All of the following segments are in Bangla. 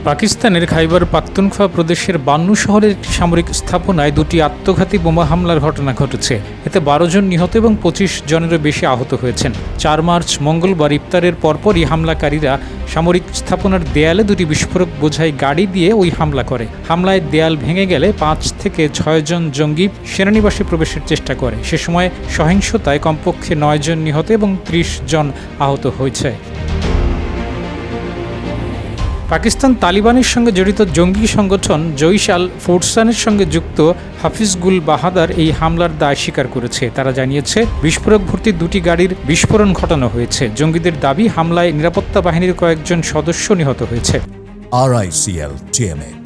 পাকিস্তানের খাইবার পাখতুনখোয়া প্রদেশের বান্নু শহরের একটি সামরিক স্থাপনায় দুটি আত্মঘাতী বোমা হামলার ঘটনা ঘটেছে। এতে 12 জন নিহত এবং 25 জনেরও বেশি আহত হয়েছেন। 4 মার্চ মঙ্গলবার ইফতারের পরপরই হামলাকারীরা সামরিক স্থাপনার দেয়ালে দুটি বিস্ফোরক বোঝাই গাড়ি দিয়ে ওই হামলা করে। হামলায় দেয়াল ভেঙে গেলে 5 থেকে 6 জন জঙ্গি সেনানিবাসে প্রবেশের চেষ্টা করে। সে সময় সহিংসতায় কমপক্ষে 9 জন নিহত এবং 30 জন আহত হয়েছে। পাকিস্তান তালিবানের সঙ্গে জড়িত জঙ্গি সংগঠন জইশ আল ফোরসানের সঙ্গে যুক্ত হাফিজ গুল বাহাদার এই হামলার দায় স্বীকার করেছে। তারা জানিয়েছে বিস্ফোরক ভর্তি দুটি গাড়ির বিস্ফোরণ ঘটানো হয়েছে। জঙ্গিদের দাবি, হামলায় নিরাপত্তা বাহিনীর কয়েকজন সদস্য নিহত হয়েছে। RICL TMX,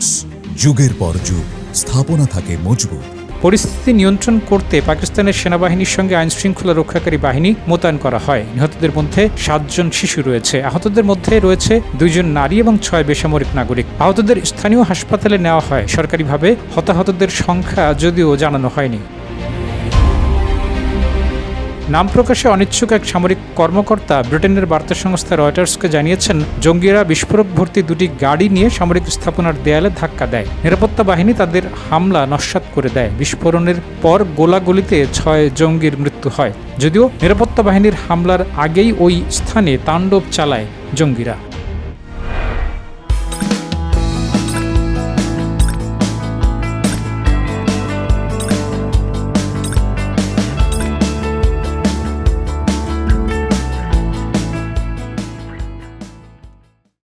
যুগের পর যুগ স্থাপনা থাকে মজবুত। পরিস্থিতি নিয়ন্ত্রণ করতে পাকিস্তানের সেনাবাহিনীর সঙ্গে আইনশৃঙ্খলা রক্ষাকারী বাহিনী মোতায়েন করা হয়। নিহতদের মধ্যে 7 জন শিশু রয়েছে। আহতদের মধ্যে রয়েছে 2 জন নারী এবং 6 বেসামরিক নাগরিক। আহতদের স্থানীয় হাসপাতালে নেওয়া হয়। সরকারিভাবে হতাহতদের সংখ্যা যদিও জানানো হয়নি। নাম প্রকাশে অনিচ্ছুক এক সামরিক কর্মকর্তা ব্রিটেনের বার্তা সংস্থা রয়টার্সকে জানিয়েছেন, জঙ্গিরা বিস্ফোরক ভর্তি দুটি গাড়ি নিয়ে সামরিক স্থাপনার দেয়ালে ধাক্কা দেয়। নিরাপত্তা বাহিনী তাদের হামলা নস্যাৎ করে দেয়। বিস্ফোরণের পর গোলাগুলিতে 6 জঙ্গির মৃত্যু হয়। যদিও নিরাপত্তা বাহিনীর হামলার আগেই ওই স্থানে তাণ্ডব চালায় জঙ্গিরা।